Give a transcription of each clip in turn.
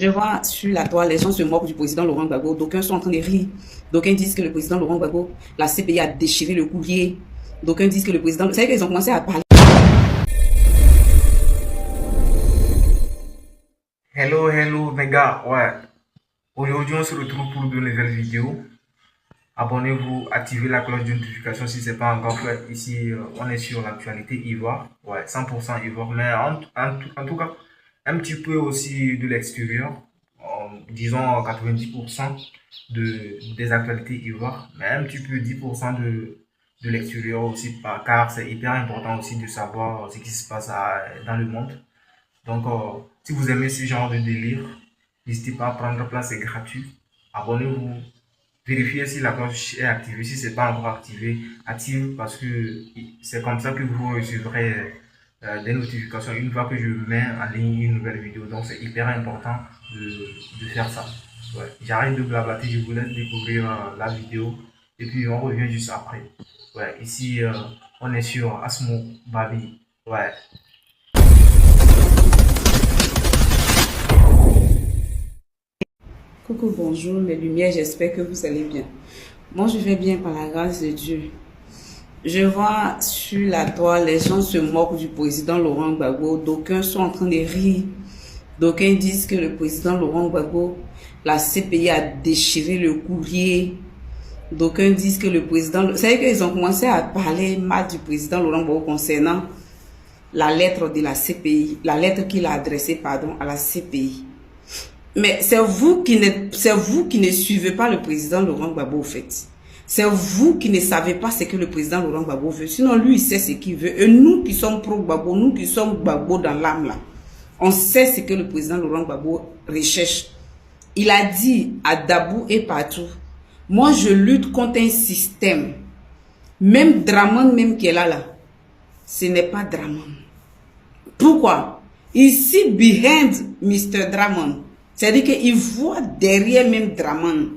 Je vois sur la toile, les gens se moquent du président Laurent Gbagbo. D'aucuns sont en train de rire. D'aucuns disent que le président Laurent Gbagbo, la CPI a déchiré le courrier. D'aucuns disent que le président... Vous savez qu'ils ont commencé à parler. Hello mes gars, ouais. Aujourd'hui on se retrouve pour de nouvelles vidéos. Abonnez-vous, activez la cloche de notification si ce n'est pas encore fait. Ici, on est sur l'actualité Ivoire. Ouais, 100% Ivoire, mais en tout cas, un petit peu aussi de l'extérieur. Disons 90% des actualités Ivoire, mais un petit peu 10% de l'extérieur aussi, car c'est hyper important aussi de savoir ce qui se passe dans le monde. Donc, si vous aimez ce genre de délire, n'hésitez pas à prendre place, c'est gratuit. Abonnez-vous. Vérifiez si la cloche est activée. Si ce n'est pas encore activé, active parce que c'est comme ça que vous recevrez des notifications une fois que je mets en ligne une nouvelle vidéo. Donc, c'est hyper important de faire ça. Ouais. J'arrête de blablater, je vous laisse découvrir la vidéo et puis on revient juste après. Ouais. Ici, on est sur Asmo Babi. Ouais. Coucou, bonjour, mes lumières, j'espère que vous allez bien. Moi, je vais bien par la grâce de Dieu. Je vois sur la toile, les gens se moquent du président Laurent Gbagbo. D'aucuns sont en train de rire. D'aucuns disent que le président Laurent Gbagbo, la CPI a déchiré le courrier. D'aucuns disent que le président... Vous savez qu'ils ont commencé à parler mal du président Laurent Gbagbo concernant la lettre de la CPI, la lettre qu'il a adressée, pardon, à la CPI. Mais c'est vous qui ne suivez pas le président Laurent Gbagbo, au fait. C'est vous qui ne savez pas ce que le président Laurent Gbagbo veut. Sinon, lui, il sait ce qu'il veut. Et nous qui sommes pro-Gbagbo, nous qui sommes Gbagbo dans l'âme, là, on sait ce que le président Laurent Gbagbo recherche. Il a dit à Dabou et partout, moi, je lutte contre un système. Même Dramane, même qui est là, ce n'est pas Dramane. Pourquoi? Ici, behind Mr. Dramane, c'est-à-dire qu'il voit derrière même Dramane.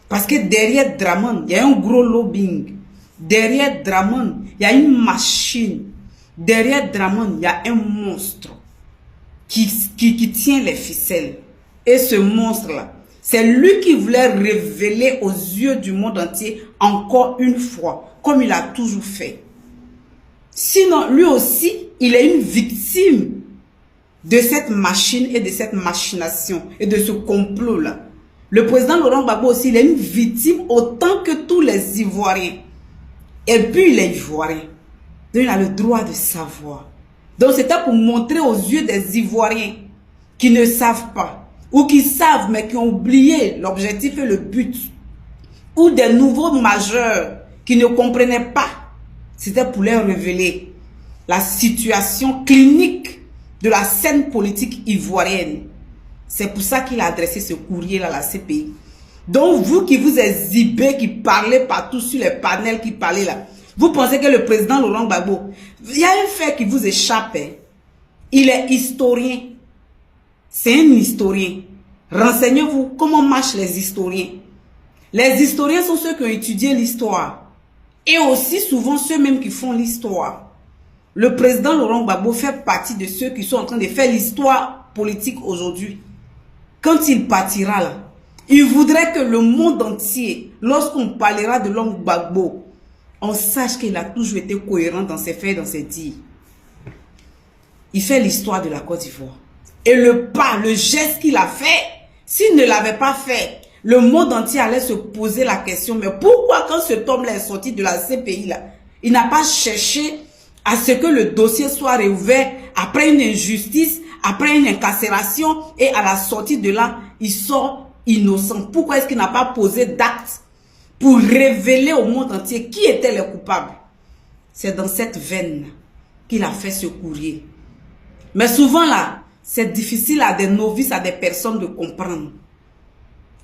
Parce que derrière Dramane, il y a un gros lobbying. Derrière Dramane, il y a une machine. Derrière Dramane, il y a un monstre qui tient les ficelles. Et ce monstre-là, c'est lui qui voulait révéler aux yeux du monde entier encore une fois, comme il a toujours fait. Sinon, lui aussi, il est une victime de cette machine et de cette machination et de ce complot-là. Le président Laurent Gbagbo aussi, il est une victime autant que tous les Ivoiriens. Et puis, il est Ivoirien. Donc, il a le droit de savoir. Donc, c'était pour montrer aux yeux des Ivoiriens qui ne savent pas, ou qui savent mais qui ont oublié l'objectif et le but, ou des nouveaux majeurs qui ne comprenaient pas. C'était pour leur révéler la situation clinique de la scène politique ivoirienne. C'est pour ça qu'il a adressé ce courrier-là à la CPI. Donc, vous qui vous exhibez, qui parlez partout sur les panels, qui parlez là, vous pensez que le président Laurent Gbagbo, il y a un fait qui vous échappe. Il est historien. C'est un historien. Renseignez-vous comment marchent les historiens. Les historiens sont ceux qui ont étudié l'histoire. Et aussi souvent ceux-mêmes qui font l'histoire. Le président Laurent Gbagbo fait partie de ceux qui sont en train de faire l'histoire politique aujourd'hui. Quand il partira là, il voudrait que le monde entier, lorsqu'on parlera de l'homme Gbagbo, on sache qu'il a toujours été cohérent dans ses faits et dans ses dires. Il fait l'histoire de la Côte d'Ivoire. Et le pas, le geste qu'il a fait, s'il ne l'avait pas fait, le monde entier allait se poser la question, mais pourquoi quand cet homme-là est sorti de la CPI là, il n'a pas cherché à ce que le dossier soit réouvert après une injustice, après une incarcération, et à la sortie de là, il sort innocent. Pourquoi est-ce qu'il n'a pas posé d'acte pour révéler au monde entier qui étaient les coupables? C'est dans cette veine qu'il a fait ce courrier. Mais souvent là, c'est difficile à des novices, à des personnes de comprendre.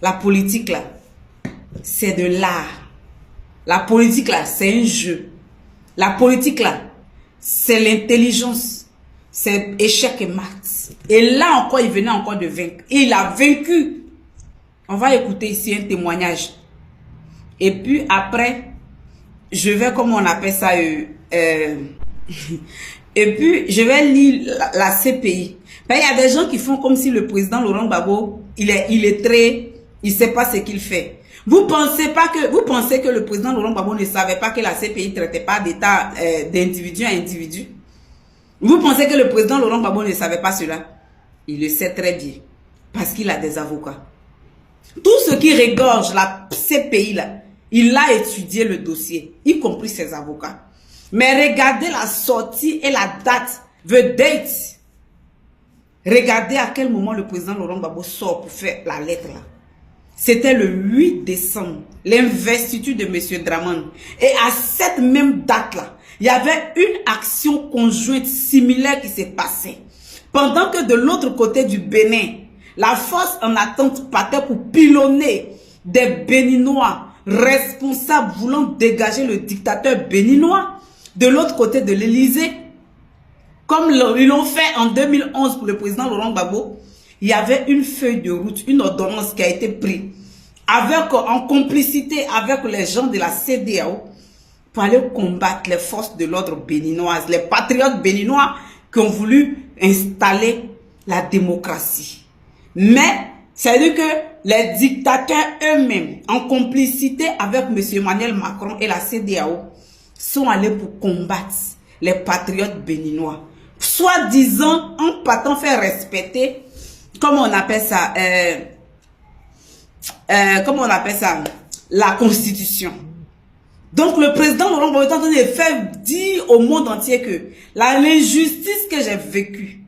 La politique là, c'est de l'art. La politique là, c'est un jeu. La politique là, c'est l'intelligence, c'est échec et maths. Et là encore, il venait encore de vaincre. Et il a vaincu. On va écouter ici un témoignage. Et puis après, je vais, comme on appelle ça, Et puis, je vais lire la CPI. Ben, il y a des gens qui font comme si le président Laurent Gbagbo, il sait pas ce qu'il fait. Vous pensez que le président Laurent Gbagbo ne savait pas que la CPI ne traitait pas d'état d'individu à individu? Vous pensez que le président Laurent Gbagbo ne savait pas cela? Il le sait très bien. Parce qu'il a des avocats. Tout ce qui regorge la CPI là, il a étudié le dossier, y compris ses avocats. Mais regardez la sortie et la date, the date. Regardez à quel moment le président Laurent Gbagbo sort pour faire la lettre là. C'était le 8 décembre, l'investiture de M. Dramane. Et à cette même date-là, il y avait une action conjointe similaire qui s'est passée. Pendant que de l'autre côté du Bénin, la force en attente partait pour pilonner des Béninois responsables voulant dégager le dictateur béninois de l'autre côté de l'Élysée. Comme ils l'ont fait en 2011 pour le président Laurent Gbagbo, il y avait une feuille de route, une ordonnance qui a été prise en complicité avec les gens de la CEDEAO pour aller combattre les forces de l'ordre béninoises, les patriotes béninois qui ont voulu installer la démocratie. Mais, c'est-à-dire que les dictateurs eux-mêmes, en complicité avec M. Emmanuel Macron et la CEDEAO, sont allés pour combattre les patriotes béninois. Soi-disant, en partant faire respecter, comment on appelle ça, la Constitution. Donc, le président Laurent Gbagbo est en train de faire dire au monde entier que l'injustice que j'ai vécue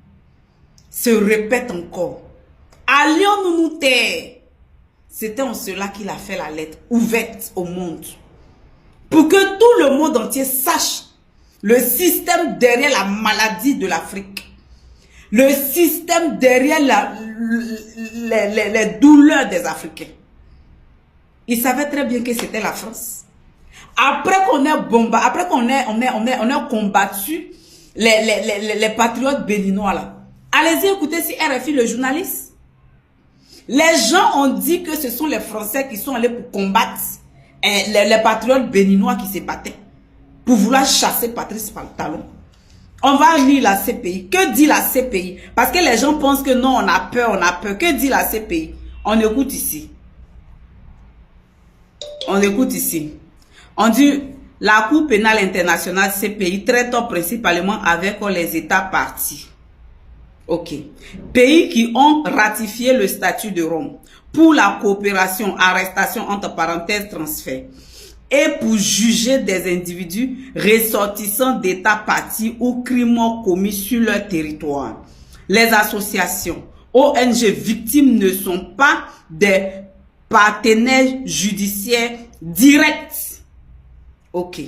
se répète encore. Allions-nous nous taire. C'était en cela qu'il a fait la lettre ouverte au monde. Pour que tout le monde entier sache le système derrière la maladie de l'Afrique. Le système derrière les douleurs des Africains. Il savait très bien que c'était la France. Après qu'on ait bombardé, après qu'on ait combattu les patriotes béninois là. Allez-y écouter si RFI le journaliste. Les gens ont dit que ce sont les Français qui sont allés pour combattre les patriotes béninois qui se battaient. Pour vouloir chasser Patrice Talon. On va lire la CPI. Que dit la CPI? Parce que les gens pensent que non, on a peur, on a peur. Que dit la CPI? On écoute ici. On écoute ici. On dit, la Cour pénale internationale CPI traite principalement avec les États partis. Ok. Pays qui ont ratifié le statut de Rome pour la coopération, arrestation, entre parenthèses, transfert. Et pour juger des individus ressortissants d'États partis ou crimes commis sur leur territoire. Les associations ONG victimes ne sont pas des partenaires judiciaires directs. Ok.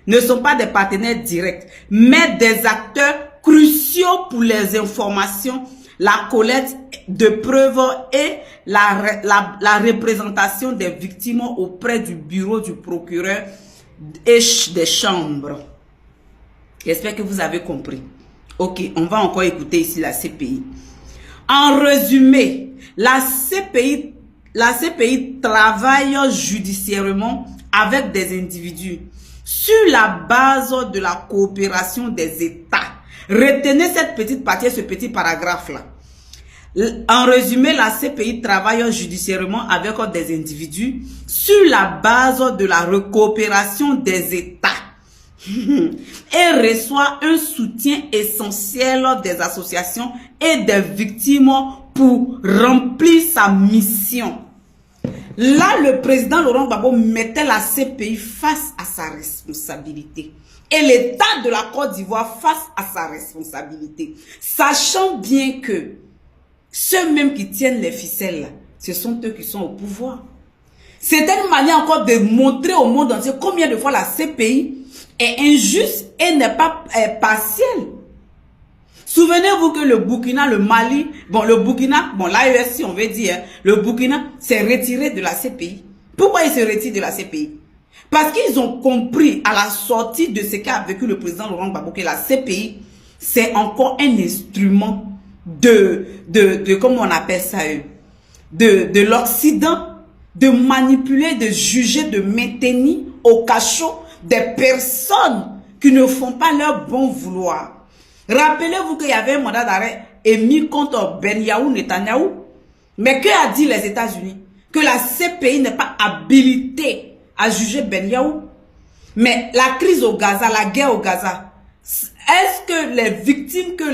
Ne sont pas des partenaires directs, mais des acteurs cruciaux pour les informations, la collecte de preuves et la représentation des victimes auprès du bureau du procureur et des chambres. J'espère que vous avez compris. Ok, on va encore écouter ici la CPI. En résumé, la CPI travaille judiciairement avec des individus sur la base de la coopération des États. Retenez cette petite partie, ce petit paragraphe-là. En résumé, la CPI travaille judiciairement avec des individus sur la base de la coopération des États et reçoit un soutien essentiel des associations et des victimes pour remplir sa mission. Là, le président Laurent Gbagbo mettait la CPI face à sa responsabilité. Et l'État de la Côte d'Ivoire face à sa responsabilité. Sachant bien que ceux mêmes qui tiennent les ficelles, ce sont eux qui sont au pouvoir. C'était une manière encore de montrer au monde entier combien de fois la CPI est injuste et n'est pas partielle. Souvenez-vous que le Burkina, le Mali, l'AES, on veut dire, le Burkina s'est retiré de la CPI. Pourquoi il se retire de la CPI? Parce qu'ils ont compris à la sortie de ce qu'a vécu le président Laurent Gbagbo que la CPI, c'est encore un instrument comment on appelle ça, de l'Occident, de manipuler, de juger, de maintenir au cachot des personnes qui ne font pas leur bon vouloir. Rappelez-vous qu'il y avait un mandat d'arrêt émis contre Benyaou Netanyahou. Mais que a dit les États-Unis? Que la CPI n'est pas habilitée à juger Benyaou. Mais la crise au Gaza, la guerre au Gaza, est-ce que les victimes que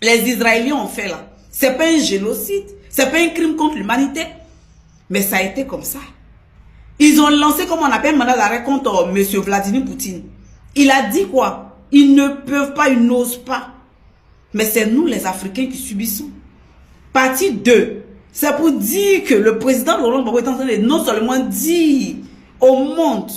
les Israéliens ont fait là, c'est pas un génocide, c'est pas un crime contre l'humanité? Mais ça a été comme ça. Ils ont lancé, comme on appelle, un mandat d'arrêt contre M. Vladimir Poutine. Il a dit quoi? Ils ne peuvent pas, ils n'osent pas. Mais c'est nous les Africains qui subissons. Partie 2. C'est pour dire que le président Laurent Gbagbo est en train de non seulement dire au monde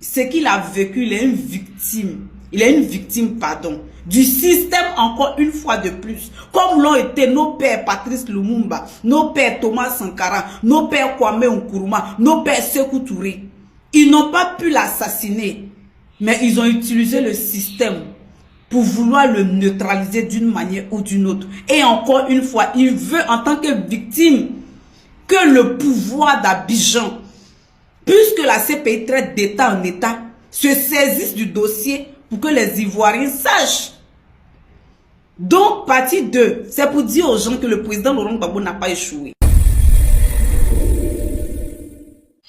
ce qu'il a vécu, il est une victime. Il est une victime, pardon, du système encore une fois de plus. Comme l'ont été nos pères Patrice Lumumba, nos pères Thomas Sankara, nos pères Kwame Nkrumah, nos pères Sékou Touré. Ils n'ont pas pu l'assassiner, mais ils ont utilisé le système pour vouloir le neutraliser d'une manière ou d'une autre. Et encore une fois, il veut en tant que victime que le pouvoir d'Abidjan, puisque la CPI traite d'État en État, se saisisse du dossier pour que les Ivoiriens sachent. Donc, partie 2, c'est pour dire aux gens que le président Laurent Gbagbo n'a pas échoué.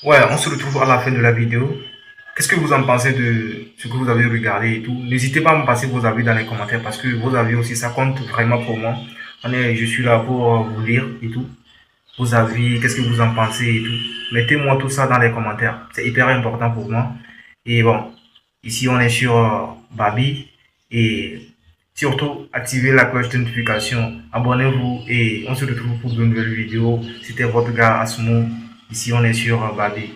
Ouais, on se retrouve à la fin de la vidéo. Qu'est-ce que vous en pensez de ce que vous avez regardé et tout? N'hésitez pas à me passer vos avis dans les commentaires parce que vos avis aussi, ça compte vraiment pour moi. Je suis là pour vous lire et tout. Vos avis, qu'est-ce que vous en pensez et tout. Mettez-moi tout ça dans les commentaires. C'est hyper important pour moi. Et bon, ici on est sur Babi. Et surtout, activez la cloche de notification. Abonnez-vous et on se retrouve pour de nouvelles vidéos. C'était votre gars Asmo. Ici on est sur Babi.